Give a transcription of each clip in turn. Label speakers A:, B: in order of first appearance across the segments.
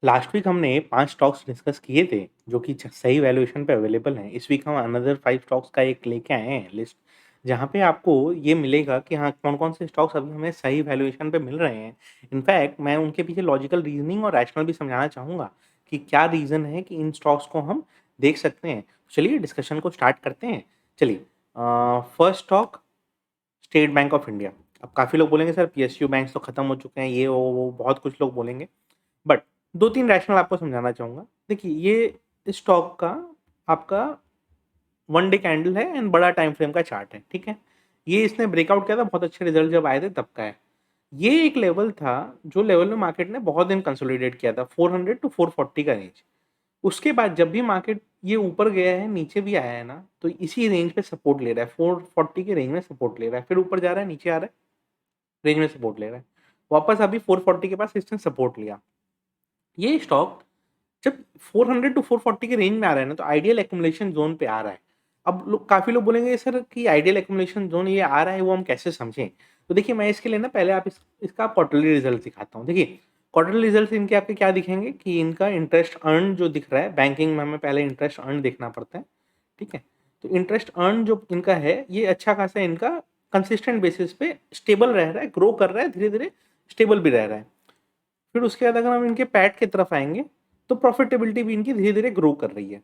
A: Last week हमने 5 stocks discuss किए थे, जो कि सही वैल्यूएशन पे अवेलेबल हैं। इस वीक हम अनदर 5 स्टॉक्स का एक लेके आए हैं लिस्ट, जहाँ पे आपको ये मिलेगा कि हाँ, कौन-कौन से स्टॉक्स अभी हमें सही वैल्यूएशन पे मिल रहे हैं। इनफैक्ट मैं उनके पीछे लॉजिकल रीज़निंग और रैशनल भी समझाना चाहूँगा कि क्या रीज़न है कि इन स्टॉक्स को हम देख सकते हैं। चलिए डिस्कशन को स्टार्ट करते हैं। चलिए first stock state bank of India. अब काफ़ी लोग बोलेंगे सर पीएसयू बैंक्स तो खत्म हो चुके हैं, ये वो बहुत कुछ लोग बोलेंगे। बट 2-3 रैशनल आपको समझाना चाहूँगा। देखिए ये इस स्टॉक का आपका 1 डे कैंडल है एंड बड़ा टाइम फ्रेम का चार्ट है, ठीक है? ये इसने ब्रेकआउट किया था, बहुत अच्छे रिजल्ट जब आए थे तब का है। ये एक लेवल था, जो लेवल में मार्केट ने बहुत दिन कंसोलिडेट किया था, 400 टू 440 का रेंज। उसके बाद जब भी मार्केट ये ऊपर गया है, नीचे भी आया है ना, तो इसी रेंज पे सपोर्ट ले रहा है, 440 के रेंज में सपोर्ट ले रहा है, फिर ऊपर जा रहा है, नीचे आ रहा है, रेंज में सपोर्ट ले रहा है। वापस अभी 440 के पास इसने सपोर्ट लिया। ये स्टॉक जब 400 टू 440 के रेंज में आ रहा है ना, तो आइडियल एक्युमुलेशन ज़ोन पे आ रहा है। अब लोग काफ़ी लोग बोलेंगे सर कि आइडियल एक्युमुलेशन ज़ोन ये आ रहा है, वो हम कैसे समझें? तो देखिए मैं इसके लिए ना पहले आप इसका क्वार्टरली रिज़ल्ट दिखाता हूँ। देखिए क्वार्टरली रिज़ल्ट इनके आपके क्या दिखेंगे कि इनका इंटरेस्ट अर्न्ड जो दिख रहा है, बैंकिंग में हमें पहले इंटरेस्ट अर्न्ड देखना पड़ता है, ठीक है? तो इंटरेस्ट अर्न्ड जो इनका है, ये अच्छा खासा इनका कंसिस्टेंट बेसिस पे स्टेबल रह रहा है, ग्रो कर रहा है, धीरे-धीरे स्टेबल भी रह रहा है। फिर उसके बाद अगर हम इनके पैट की तरफ आएँगे, तो प्रॉफिटेबिलिटी भी इनकी धीरे-धीरे ग्रो कर रही है।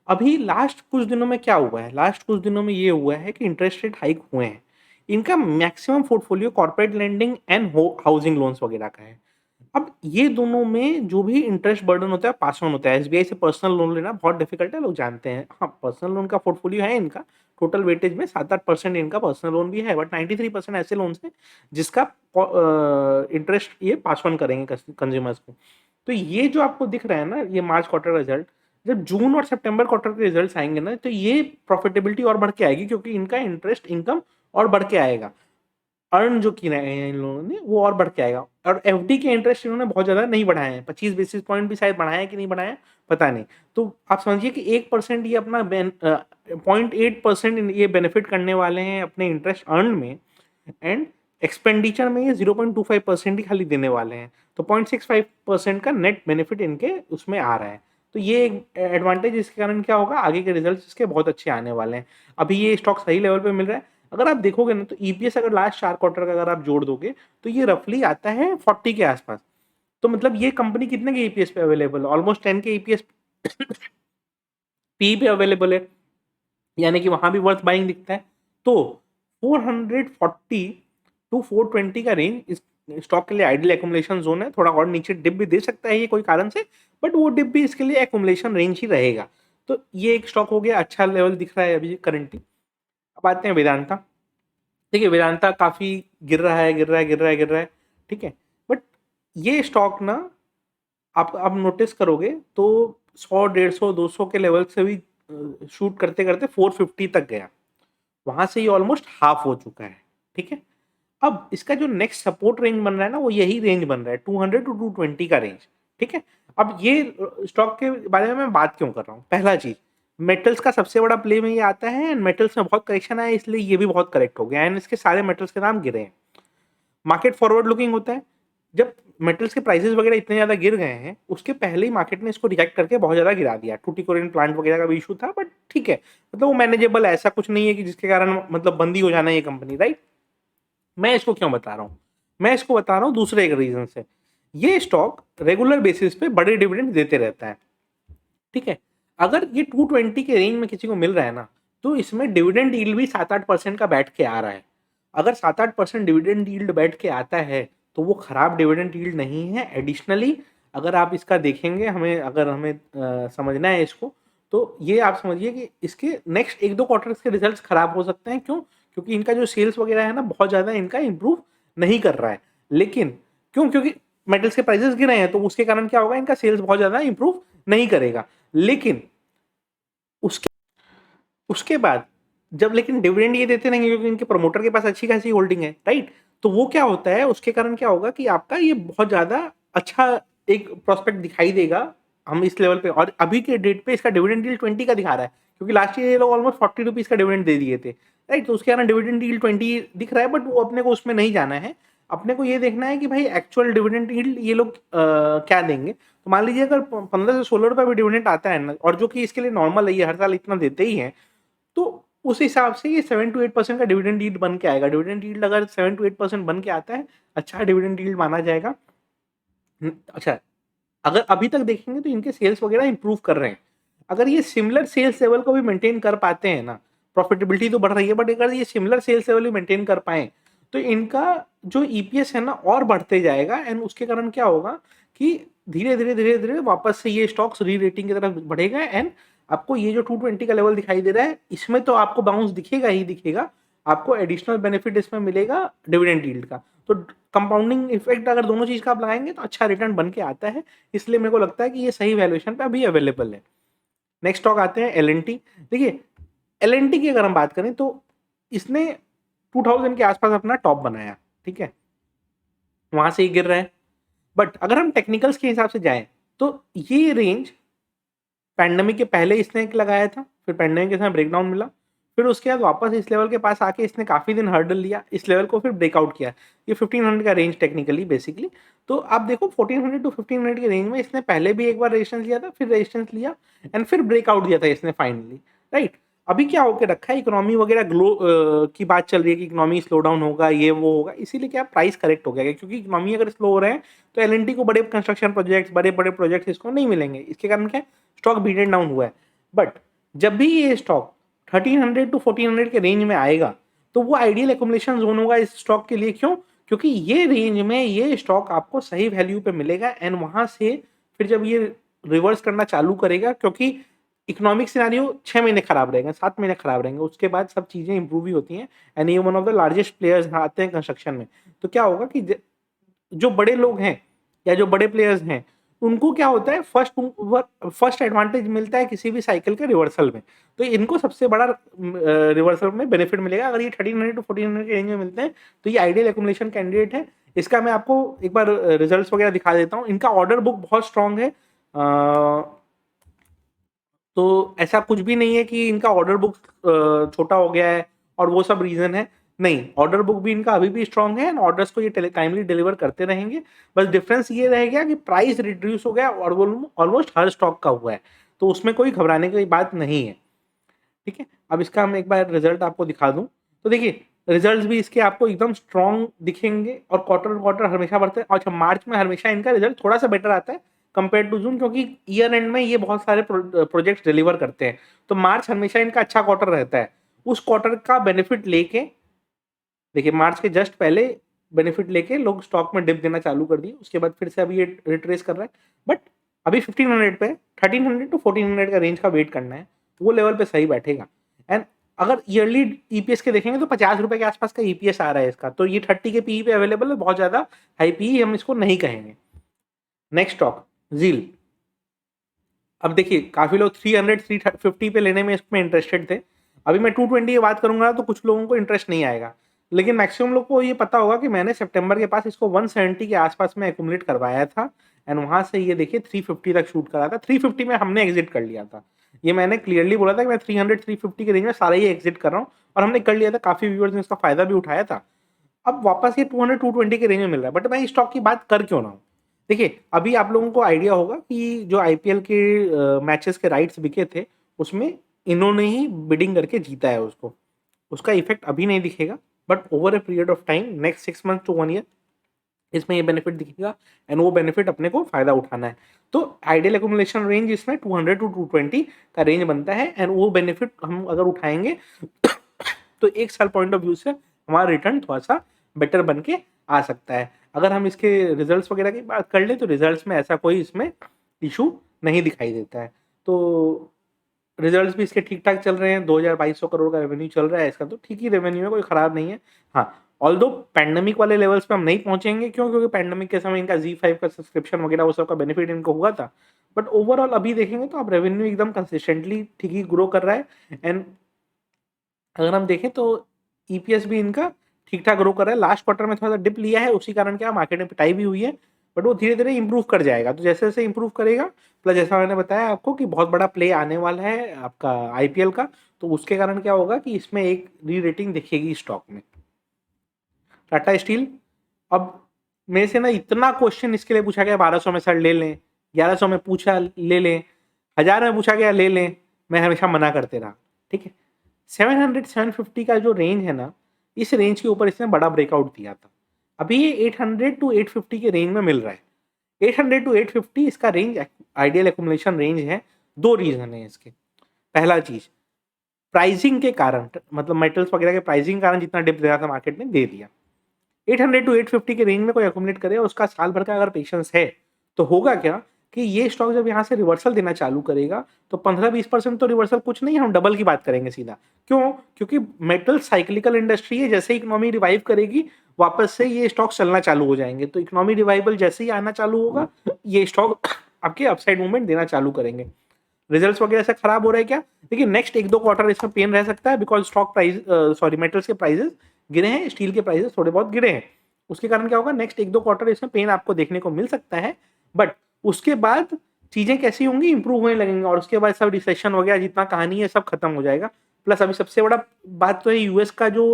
A: अभी लास्ट कुछ दिनों में क्या हुआ है? लास्ट कुछ दिनों में ये हुआ है कि इंटरेस्ट रेट हाइक हुए हैं। इनका maximum portfolio corporate lending and हो हाउसिंग लोन्स वगैरह का है। अब ये दोनों में जो भी इंटरेस्ट बर्डन होता है, पास ऑन होता है। एसबीआई से पर्सनल लोन लेना बहुत डिफिकल्ट है, लोग जानते हैं। हाँ, पर्सनल लोन का पोर्टफोलियो है इनका, टोटल वेटेज में 7-8% इनका पर्सनल लोन भी है, बट 93% ऐसे लोन्स हैं जिसका इंटरेस्ट ये पास ऑन करेंगे कंज्यूमर्स को। तो ये जो आपको दिख रहा है ना, ये मार्च क्वार्टर रिजल्ट, जब जून और सितंबर क्वार्टर के रिजल्ट्स आएँगे ना, तो ये प्रॉफिटेबिलिटी और बढ़ के आएगी, क्योंकि इनका इंटरेस्ट इनकम और बढ़ के आएगा। अर्न जो किए हैं इन लोगों ने, वो और बढ़ के आएगा। और एफडी के इंटरेस्ट इन्होंने बहुत ज़्यादा नहीं बढ़ाए हैं, 25 बेसिस पॉइंट भी शायद बढ़ाए हैं कि नहीं बढ़ाए हैं, पता नहीं। तो आप समझिए कि 1% ये अपना 0.8% ये बेनिफिट करने वाले हैं अपने इंटरेस्ट अर्न में, एंड एक्सपेंडिचर में ये 0.25% ही खाली देने वाले हैं। तो 0.65% का नेट बेनिफिट इनके उसमें आ रहा है। तो ये एक एडवांटेज, इसके कारण क्या होगा, आगे के रिजल्ट्स इसके बहुत अच्छे आने वाले हैं। अभी ये स्टॉक सही लेवल पे मिल रहा है। अगर आप देखोगे ना, तो ईपीएस अगर लास्ट 4 क्वार्टर का अगर आप जोड़ दोगे, तो ये रफली आता है 40 के आसपास। तो मतलब ये कंपनी कितने के ईपीएस पे अवेलेबल है? ऑलमोस्ट 10 के ईपीएस पी पे अवेलेबल है, यानी कि वहां भी वर्थ बाइंग दिखता है। तो 440 टू 420 का रेंज इस स्टॉक के लिए आइडियल एक्युमुलेशन जोन है। थोड़ा और नीचे डिप भी दे सकता है ये कोई कारण से, बट वो डिप भी इसके लिए एक्युमुलेशन रेंज ही रहेगा। तो ये एक स्टॉक हो गया, अच्छा लेवल दिख रहा है अभी करंटली। अब आते हैं वेदांता। देखिए वेदांता काफ़ी गिर रहा है, गिर रहा है, गिर रहा है, गिर रहा है, ठीक है? बट ये स्टॉक ना, आप नोटिस करोगे तो 100, 150, 200 के लेवल से भी शूट करते-करते 450 तक गया। वहाँ से ये ऑलमोस्ट हाफ हो चुका है, ठीक है? अब इसका जो नेक्स्ट सपोर्ट रेंज बन रहा है ना, वो यही रेंज बन रहा है, 200 टू 220 का रेंज, ठीक है? अब ये स्टॉक के बारे में मैं बात क्यों कर रहा हूँ? पहला चीज़, मेटल्स का सबसे बड़ा प्ले में ये आता है, एंड मेटल्स में बहुत करेक्शन आया, इसलिए ये भी बहुत करेक्ट हो गया, एंड इसके सारे मेटल्स के दाम गिरे हैं। मार्केट फॉरवर्ड लुकिंग होता है, जब मेटल्स के प्राइसेस वगैरह इतने ज़्यादा गिर गए हैं, उसके पहले ही मार्केट ने इसको रिजेक्ट करके बहुत ज़्यादा गिरा दिया। टूटिकोरिन प्लांट वगैरह का भी इशू था, बट ठीक है, मतलब वो मैनेजेबल है, ऐसा कुछ नहीं है कि जिसके कारण मतलब बंद ही हो जाना ये कंपनी, राइट? मैं इसको क्यों बता रहा हूँ? मैं इसको बता रहा हूँ दूसरे एक रीज़न से। ये स्टॉक रेगुलर बेसिस पे बड़े डिविडेंड देते रहता है, ठीक है? अगर ये 220 के रेंज में किसी को मिल रहा है ना, तो इसमें डिविडेंड यील्ड भी 7-8% का बैठ के आ रहा है। अगर 7-8% डिविडेंड यील्ड बैठ के आता है, तो वो खराब डिविडेंड यील्ड नहीं है। एडिशनली अगर आप इसका देखेंगे, अगर हमें समझना है इसको, तो ये आप समझिए कि इसके नेक्स्ट 1-2 क्वार्टर्स के रिजल्ट्स खराब हो सकते हैं। क्यों? क्योंकि इनका जो सेल्स वगैरह है ना, बहुत ज़्यादा इनका इम्प्रूव नहीं कर रहा है। लेकिन क्यों? क्योंकि मेटल्स के प्राइसेस गिरे हैं, तो उसके कारण क्या होगा, इनका सेल्स बहुत ज़्यादा इम्प्रूव नहीं करेगा। लेकिन उसके उसके बाद जब लेकिन डिविडेंड ये देते रहेंगे, क्योंकि इनके प्रमोटर के पास अच्छी खासी होल्डिंग है, राइट? तो वो क्या होता है, उसके कारण क्या होगा कि आपका ये बहुत ज़्यादा अच्छा एक प्रोस्पेक्ट दिखाई देगा हम इस लेवल पे। और अभी के डेट पे इसका डिविडेंड यील्ड 20 का दिखा रहा है, क्योंकि लास्ट ईयर ये लोग ऑलमोस्ट 40 रुपीज़ का डिविडेंड दे दिए थे, राइट? तो उसके कारण डिविडेंड यील्ड 20 दिख रहा है, बट वो अपने को उसमें नहीं जाना है। अपने को ये देखना है कि भाई एक्चुअल डिविडेंड यील्ड ये लोग क्या देंगे। तो मान लीजिए अगर 15 से 16 रुपए भी डिविडेंड आता है ना, और जो कि इसके लिए नॉर्मल है, ये हर साल इतना देते ही हैं, तो उस हिसाब से ये 7 to 8% का डिविडेंड यील्ड बन के आएगा। डिविडेंड यील्ड अगर 7 to 8% बन के आता है, अच्छा डिविडेंड यील्ड माना जाएगा। अच्छा, अगर अभी तक देखेंगे तो इनके सेल्स वगैरह इंप्रूव कर रहे हैं। अगर ये सिमिलर सेल्स लेवल को भी मेंटेन कर पाते हैं ना, प्रॉफिटेबिलिटी तो बढ़ रही है, बट अगर ये सिमिलर सेल्स लेवल भी मेंटेन कर पाए तो इनका जो ईपीएस है ना और बढ़ते जाएगा। एंड उसके कारण क्या होगा कि धीरे धीरे धीरे धीरे वापस से ये स्टॉक्स री रेटिंग की तरफ बढ़ेगा। एंड आपको ये जो 220 का लेवल दिखाई दे रहा है, इसमें तो आपको बाउंस दिखेगा ही दिखेगा, आपको एडिशनल बेनिफिट इसमें मिलेगा डिविडेंड यील्ड का। तो कंपाउंडिंग इफेक्ट अगर दोनों चीज का आप लगाएंगे तो अच्छा रिटर्न बन के आता है। इसलिए मेरे को लगता है कि ये सही वैल्यूएशन पे अभी अवेलेबल है। नेक्स्ट स्टॉक आते हैं एल&टी। देखिए एल&टी की अगर हम बात करें तो इसने 2000 के आसपास अपना टॉप बनाया, ठीक है, वहां से ही गिर रहा है। बट अगर हम टेक्निकल्स के हिसाब से जाएं तो ये रेंज पैंडेमिक के पहले इसने एक लगाया था, फिर पैंडेमिक के समय ब्रेकडाउन मिला, फिर उसके बाद वापस इस लेवल के पास आके इसने काफी दिन हर्डल लिया, इस लेवल को फिर ब्रेकआउट किया। ये 1500 का रेंज टेक्निकली बेसिकली। तो आप देखो 1400 टू 1500 के रेंज में इसने पहले भी एक बार रेजिस्टेंस लिया था, फिर रेजिस्टेंस लिया एंड फिर ब्रेकआउट दिया था इसने फाइनली, राइट। अभी क्या होके रखा है, इकोनॉमी वगैरह की बात चल रही है कि इकोनॉमी स्लो डाउन होगा, ये वो होगा, इसीलिए क्या प्राइस करेक्ट हो गया, क्योंकि इकोनॉमी अगर स्लो हो रहे हैं तो एल&टी को बड़े कंस्ट्रक्शन प्रोजेक्ट्स, बड़े बड़े प्रोजेक्ट्स इसको नहीं मिलेंगे। इसके कारण क्या स्टॉक बीटेड डाउन हुआ है। बट जब भी ये स्टॉक 1300 टू 1400 के रेंज में आएगा तो वो आइडियल एकुमुलेशन जोन होगा इस स्टॉक के लिए। क्यों? क्योंकि ये रेंज में ये स्टॉक आपको सही वैल्यू पे मिलेगा एंड वहां से फिर जब ये रिवर्स करना चालू करेगा, क्योंकि इकोनॉमिक सिनारियो 6 महीने खराब रहेंगे, 7 महीने खराब रहेंगे, उसके बाद सब चीजें इंप्रूव ही होती हैं। एंड ये one of the largest players आते हैं कंस्ट्रक्शन में। तो क्या होगा कि जो बड़े लोग हैं या जो बड़े प्लेयर्स हैं उनको क्या होता है, फर्स्ट एडवांटेज मिलता है किसी भी साइकिल के रिवर्सल में। तो इनको सबसे बड़ा रिवर्सल में बेनिफिट मिलेगा अगर ये 1300 टू 1400 के रेंज में मिलते हैं। तो ये आइडियल एकुमुलेशन कैंडिडेट है। इसका मैं आपको एक बार रिजल्ट्स वगैरह दिखा देता हूँ। इनका ऑर्डर बुक बहुत स्ट्रांग है। तो ऐसा कुछ भी नहीं है कि इनका ऑर्डर बुक छोटा हो गया है और वो सब रीजन है, नहीं, ऑर्डर बुक भी इनका अभी भी स्ट्रांग है एंड ऑर्डर्स को ये टाइमली डिलीवर करते रहेंगे। बस डिफरेंस ये रह गया कि प्राइस रिड्यूस हो गया और वो ऑलमोस्ट हर स्टॉक का हुआ है, तो उसमें कोई घबराने की बात नहीं है, ठीक है। अब इसका हम एक बार रिजल्ट आपको दिखा दूं तो देखिए रिजल्ट्स भी इसके आपको एकदम स्ट्रांग दिखेंगे और क्वार्टर क्वार्टर हमेशा बढ़ते हैं। अच्छा, मार्च में हमेशा इनका रिजल्ट थोड़ा सा बेटर आता है कंपेयर टू जून, क्योंकि ईयर एंड में ये बहुत सारे प्रोजेक्ट्स डिलीवर करते हैं। तो मार्च हमेशा इनका अच्छा क्वार्टर रहता है। उस क्वार्टर का बेनिफिट लेके देखिए मार्च के जस्ट पहले बेनिफिट लेके लोग स्टॉक में डिप देना चालू कर दिए, उसके बाद फिर से अभी ये रिट्रेस कर रहा है। बट अभी 1500 पे 1300 टू 1400 का रेंज का वेट करना है, वो लेवल पे सही बैठेगा। एंड अगर ईयरली ईपीएस के देखेंगे तो 50 रुपए के आसपास का ईपीएस आ रहा है इसका, तो ये 30 के पीई पे अवेलेबल है, बहुत ज्यादा हाई पीई हम इसको नहीं कहेंगे। नेक्स्ट स्टॉक जील। अब देखिए काफी लोग 300 350 पे लेने में इसमें इंटरेस्टेड थे। अभी मैं 220 की बात करूंगा तो कुछ लोगों को इंटरेस्ट नहीं आएगा, लेकिन मैक्सिमम लोग को ये पता होगा कि मैंने सितंबर के पास इसको 170 के आसपास में एक्यूमुलेट करवाया था एंड वहां से ये देखिए 350 तक शूट करा था। 350 में हमने एग्जिट कर लिया था। ये मैंने क्लियरली बोला था कि मैं 300 350 के रेंज में सारा ही एग्जिट कर रहा हूँ और हमने कर लिया था। काफी व्यूअर्स ने इसका फायदा भी उठाया था। अब वापस ये 200 220 के रेंज में मिल रहा है। बट मैं इस स्टॉक की बात कर क्यों रहा हूँ, देखिए अभी आप लोगों को आइडिया होगा कि जो आईपीएल के मैचेस के राइट्स बिके थे उसमें इन्होंने ही बिडिंग करके जीता है उसको। उसका इफेक्ट अभी नहीं दिखेगा but over a period of time next 6 month to 1 year इसमें ये बेनिफिट दिखेगा एंड वो बेनिफिट अपने को फायदा उठाना है। तो आइडियल एकुमुलेशन रेंज इसमें 200 टू 220 का रेंज बनता है एंड वो बेनिफिट हम अगर उठाएंगे तो एक साल पॉइंट ऑफ व्यू से हमारा रिटर्न थोड़ा सा बेटर बन के आ सकता है। अगर हम इसके रिजल्ट्स वगैरह की बात कर ले तो रिजल्ट्स में ऐसा कोई इसमें इशू नहीं दिखाई देता है। तो रिजल्ट्स भी इसके ठीक ठाक चल रहे हैं। 2200 करोड़ का रेवेन्यू चल रहा है इसका, तो ठीक ही रेवेन्यू है, कोई खराब नहीं है। हाँ, ऑल्दो पैंडेमिक वाले लेवल्स पे हम नहीं पहुंचेंगे, क्यों? क्योंकि पैंडेमिक के समय इनका Z5 का सब्सक्रिप्शन वगैरह वो सब का बेनिफिट इनको हुआ था। बट ओवरऑल अभी देखेंगे तो अब रेवेन्यू एकदम कंसिस्टेंटली ठीक ही ग्रो कर रहा है एंड अगर हम देखें तो ईपीएस भी इनका ठीक ठाक ग्रो कर रहा है। लास्ट क्वार्टर में थोड़ा सा डिप लिया है, उसी कारण क्या मार्केट में पिटाई भी हुई है, बट वो धीरे धीरे इंप्रूव कर जाएगा। तो जैसे जैसे इंप्रूव करेगा, प्लस जैसा मैंने बताया आपको कि बहुत बड़ा प्ले आने वाला है आपका आईपीएल का, तो उसके कारण क्या होगा कि इसमें एक री रेटिंग दिखेगी स्टॉक में। टाटा स्टील, अब मेरे से ना इतना क्वेश्चन इसके लिए पूछा गया 1200 में सर ले लें, 1100 में पूछा ले लें, 1000 में पूछा गया ले लें, मैं हमेशा मना करते रहा, ठीक है। 700 750 का जो रेंज है ना, इस रेंज के ऊपर इसने बड़ा ब्रेकआउट दिया था। अभी ये 800 टू 850 के रेंज में मिल रहा है। 800 टू 850 इसका रेंज आइडियल एक्यूमुलेशन रेंज है। 2 रीजन है इसके। पहला चीज, प्राइसिंग के कारण, मतलब मेटल्स वगैरह के प्राइसिंग के कारण जितना डिप दिया था मार्केट ने दे दिया। 800 टू 850 के रेंज में कोई एक्यूमुलेट करे, उसका साल भर का अगर पेशेंस है, तो होगा क्या कि ये स्टॉक जब यहाँ से रिवर्सल देना चालू करेगा तो 15-20% तो रिवर्सल कुछ नहीं, हम डबल की बात करेंगे सीधा। क्यों? क्योंकि मेटल साइक्लिकल इंडस्ट्री है, जैसे इकोनॉमी रिवाइव करेगी वापस से ये स्टॉक चलना चालू हो जाएंगे। तो इकोनॉमी रिवाइवल जैसे ही आना चालू होगा, ये स्टॉक आपके अपसाइड मूवमेंट देना चालू करेंगे। रिजल्ट्स वगैरह से खराब हो रहा है क्या? देखिए नेक्स्ट 1-2 क्वार्टर इसमें पेन रह सकता है, because stock price sorry metals के प्राइसेस गिरे हैं, स्टील के प्राइसेस थोड़े बहुत गिरे हैं। उसके कारण क्या होगा, नेक्स्ट 1-2 क्वार्टर इसमें पेन आपको देखने को मिल सकता है, बट उसके बाद चीजें कैसी होंगी, इंप्रूव होने लगेंगी, और उसके बाद सब रिसेशन वगैरह जितना कहानी है सब खत्म हो जाएगा। प्लस अभी सबसे बड़ा बात तो है यूएस का जो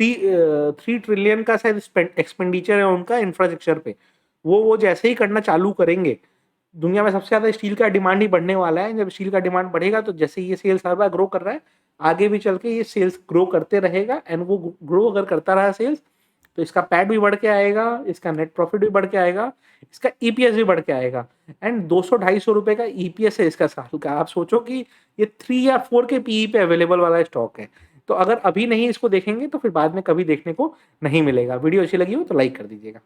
A: 3 ट्रिलियन का शायद एक्सपेंडिचर है उनका इंफ्रास्ट्रक्चर पे, वो जैसे ही करना चालू करेंगे, दुनिया में सबसे ज्यादा स्टील का डिमांड ही बढ़ने वाला है। जब स्टील का डिमांड बढ़ेगा तो जैसे ये सेल्स हर बार ग्रो कर रहा है, आगे भी चल के ये सेल्स ग्रो करते रहेगा, एंड वो ग्रो अगर करता रहा सेल्स, तो इसका पैट भी बढ़ के आएगा, इसका नेट प्रॉफिट भी बढ़ के आएगा, इसका ईपीएस भी बढ़ के आएगा। एंड 200-250 रुपए का ईपीएस है इसका साल का। आप सोचो कि ये 3 या 4 के पीई पे अवेलेबल वाला स्टॉक है। तो अगर अभी नहीं इसको देखेंगे तो फिर बाद में कभी देखने को नहीं मिलेगा। वीडियो अच्छी लगी हो तो लाइक कर दीजिएगा।